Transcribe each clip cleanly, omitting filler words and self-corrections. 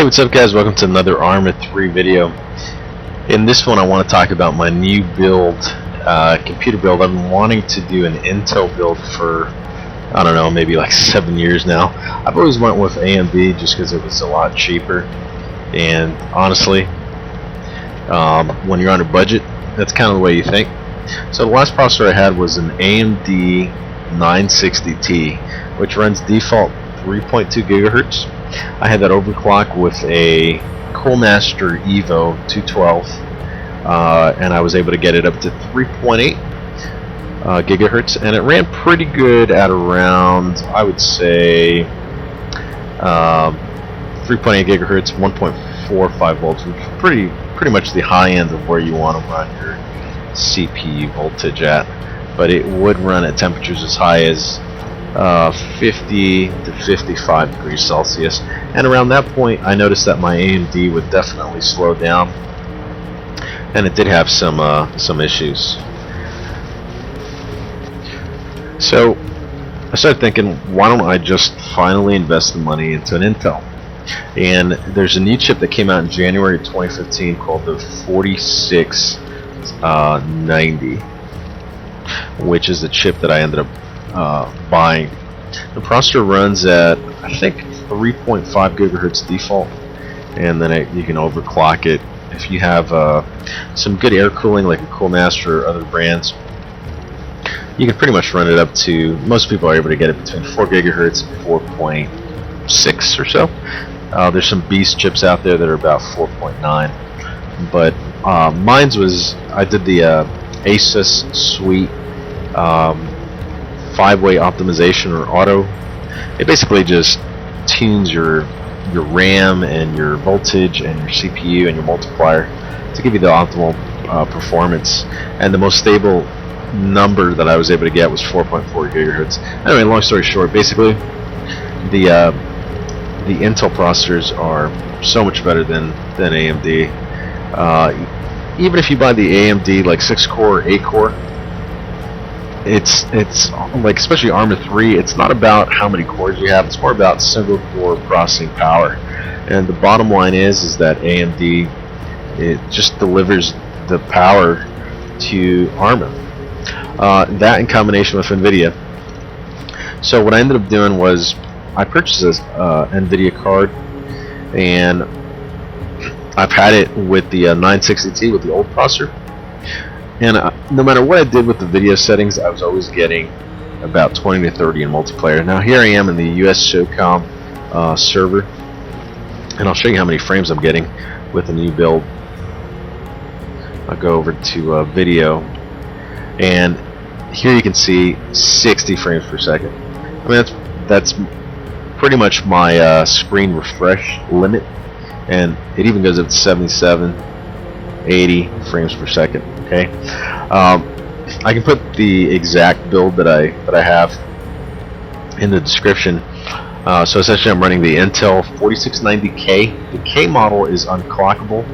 Hey, what's up guys? Welcome to another ARMA 3 video. In this one I want to talk about my new build, computer build. I've been wanting to do an Intel build for, I don't know, maybe like 7 years now. I've always went with AMD just because it was a lot cheaper, and honestly, when you're on a budget, that's kind of the way you think. So the last processor I had was an AMD 960T, which runs default 3.2 gigahertz. I had that overclock with a Coolmaster Evo 212, and I was able to get it up to 3.8 gigahertz, and it ran pretty good at around, I would say, 3.8 gigahertz, 1.45 volts, which is pretty much the high end of where you want to run your CPU voltage at. But it would run at temperatures as high as 50 to 55 degrees Celsius, and around that point I noticed that my AMD would definitely slow down, and it did have some issues. So I started thinking, why don't I just finally invest the money into an Intel? And there's a new chip that came out in January 2015 called the 4690, which is the chip that I ended up buying. The processor runs at, I think, 3.5 gigahertz default, and then you can overclock it if you have some good air cooling like a Coolmaster or other brands. You can pretty much run it up to, most people are able to get it between 4 gigahertz and 4.6 or so. There's some beast chips out there that are about 4.9, but mine's was, I did the Asus Suite 5-way optimization, or auto. It basically just tunes your RAM and your voltage and your CPU and your multiplier to give you the optimal performance. And the most stable number that I was able to get was 4.4 gigahertz. Anyway, long story short, basically the Intel processors are so much better than AMD. Even if you buy the AMD like 6-core or 8-core, it's like, especially ARMA 3, it's not about how many cores you have, it's more about single core processing power. And the bottom line is that AMD, it just delivers the power to ARMA. That in combination with Nvidia. So what I ended up doing was I purchased this Nvidia card, and I've had it with the 960T with the old processor. And no matter what I did with the video settings, I was always getting about 20 to 30 in multiplayer. Now here I am in the US SOCOM server, and I'll show you how many frames I'm getting with the new build. I'll go over to video, and here you can see 60 frames per second. I mean, that's pretty much my screen refresh limit, and it even goes up to 77, 80 frames per second. Okay, I can put the exact build that I have in the description. So essentially, I'm running the Intel 4690K. The K model is unclockable,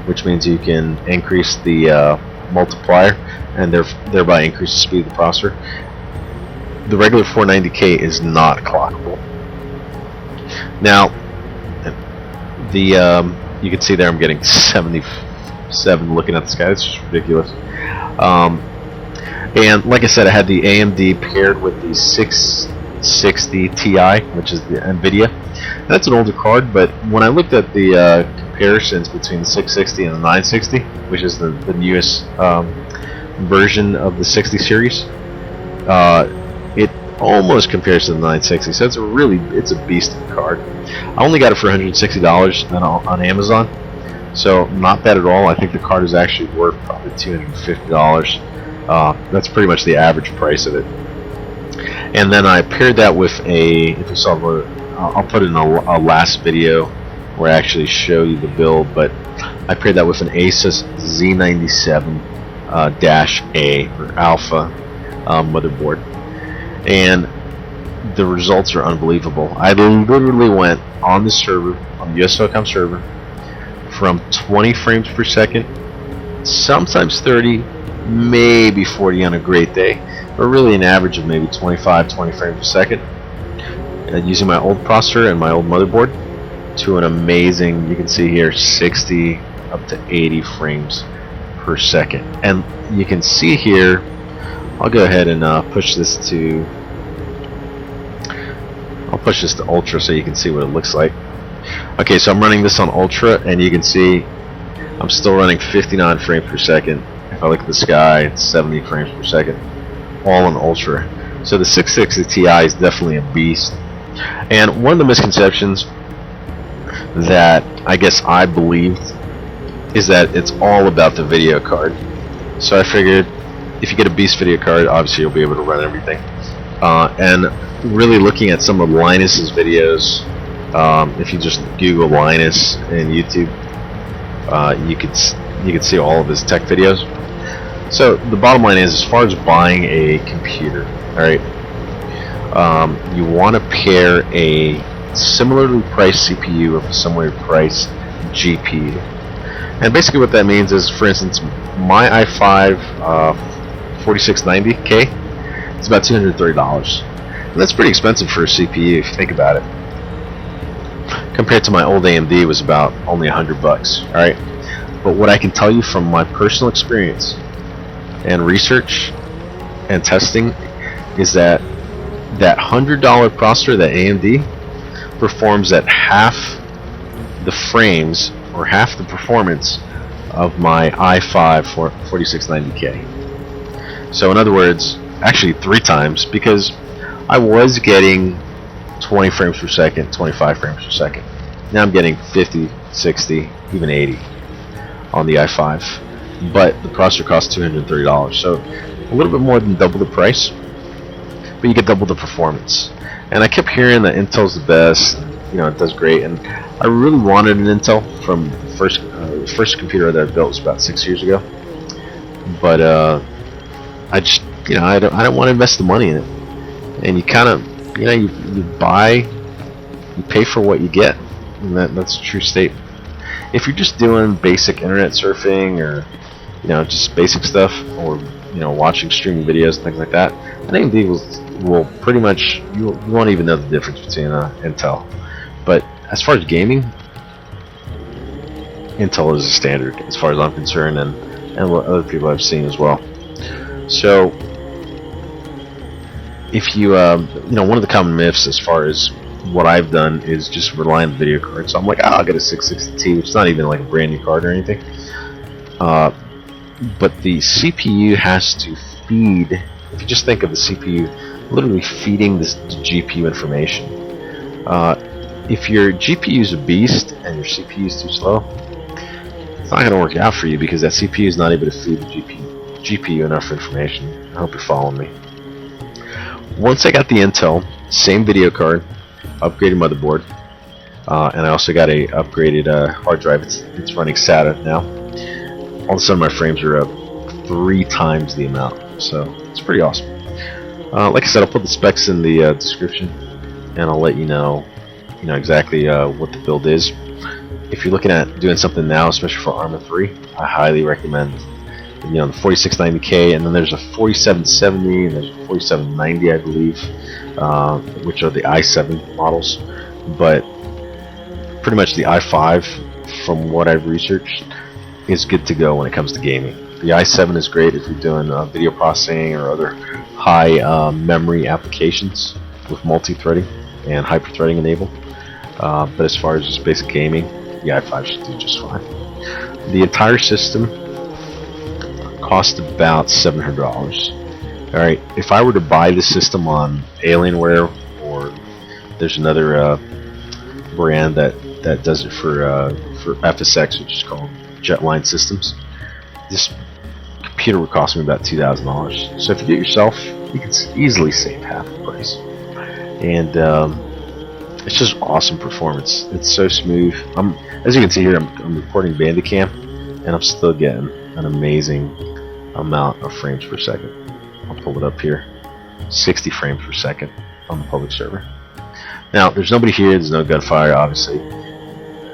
which means you can increase the multiplier and thereby increase the speed of the processor. The regular 490K is not clockable. Now, you can see there I'm getting 77 looking at the sky. It's just ridiculous. And like I said, I had the AMD paired with the 660 Ti, which is the Nvidia. That's an older card, but when I looked at the comparisons between the 660 and the 960, which is the newest version of the 60 series, it almost compares to the 960. So it's a beast of a card. I only got it for $160 on Amazon. So not bad at all. I think the card is actually worth probably $250. That's pretty much the average price of it. And then I paired that with if you saw I'll put in a last video where I actually show you the build, but I paired that with an Asus Z97-A or Alpha motherboard, and the results are unbelievable. I literally went on the server, on the US SOCOM server, from 20 frames per second, sometimes 30, maybe 40 on a great day, but really an average of maybe 25, 20 frames per second, using my old processor and my old motherboard, to an amazing, you can see here, 60 up to 80 frames per second. And you can see here, I'll go ahead and push this to ultra so you can see what it looks like. Okay, so I'm running this on ultra, and you can see I'm still running 59 frames per second. If I look at the sky, it's 70 frames per second, all on ultra. So the 660 Ti is definitely a beast. And one of the misconceptions that I guess I believed is that it's all about the video card. So I figured if you get a beast video card, obviously you'll be able to run everything. And really looking at some of Linus's videos, if you just Google Linus in YouTube, you could see all of his tech videos. So the bottom line is, as far as buying a computer, alright, you want to pair a similarly priced CPU with a similarly priced GPU. And basically what that means is, for instance, my i5 4690K, it's about $230. And that's pretty expensive for a CPU if you think about it. Compared to my old AMD, it was about only $100 bucks, alright? But what I can tell you from my personal experience and research and testing is that that $100 processor, that AMD, performs at half the frames or half the performance of my i5 4690K. So in other words, actually 3 times, because I was getting 20 frames per second, 25 frames per second. Now I'm getting 50, 60, even 80 on the i5, but the processor costs $230, so a little bit more than double the price, but you get double the performance. And I kept hearing that Intel's the best, you know, it does great, and I really wanted an Intel from the first computer that I built was about 6 years ago, but I just, you know, I don't want to invest the money in it. And you kind of, you know, you buy, you pay for what you get, and that's a true statement. If you're just doing basic internet surfing, or, you know, just basic stuff, or, you know, watching streaming videos and things like that, an AMD will pretty much, you won't even know the difference between Intel. But as far as gaming, Intel is a standard as far as I'm concerned, and what other people I've seen as well. So if you, you know, one of the common myths as far as what I've done is just rely on the video card. So I'm like, I'll get a 660T, which is not even like a brand new card or anything. But the CPU has to feed, if you just think of the CPU literally feeding this GPU information. If your GPU is a beast and your CPU is too slow, it's not going to work out for you, because that CPU is not able to feed the GPU enough information. I hope you're following me. Once I got the Intel, same video card, upgraded motherboard, and I also got a upgraded hard drive. It's running SATA now. All of a sudden my frames are up 3 times the amount, so it's pretty awesome. Like I said, I'll put the specs in the description, and I'll let you know exactly what the build is. If you're looking at doing something now, especially for ARMA 3, I highly recommend, you know, the 4690K, and then there's a 4770 and there's a 4790, I believe, which are the i7 models. But pretty much the i5, from what I've researched, is good to go when it comes to gaming. The i7 is great if you're doing video processing or other high memory applications with multi-threading and hyper-threading enabled. But as far as just basic gaming, the i5 should do just fine. The entire system cost about $700. Alright, if I were to buy the system on Alienware, or there's another brand that does it for FSX, which is called Jetline Systems, this computer would cost me about $2,000. So if you do it yourself, you can easily save half the price. And it's just awesome performance. It's so smooth. As you can see here, I'm recording Bandicam, and I'm still getting an amazing amount of frames per second. I'll pull it up here. 60 frames per second on the public server. Now, there's nobody here, there's no gunfire, obviously,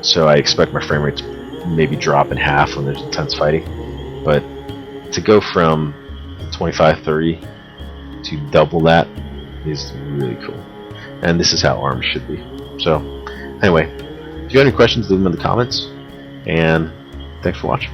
so I expect my frame rate to maybe drop in half when there's intense fighting. But to go from 25, 30 to double that is really cool. And this is how ARMS should be. So, anyway, If you have any questions, leave them in the comments. And thanks for watching.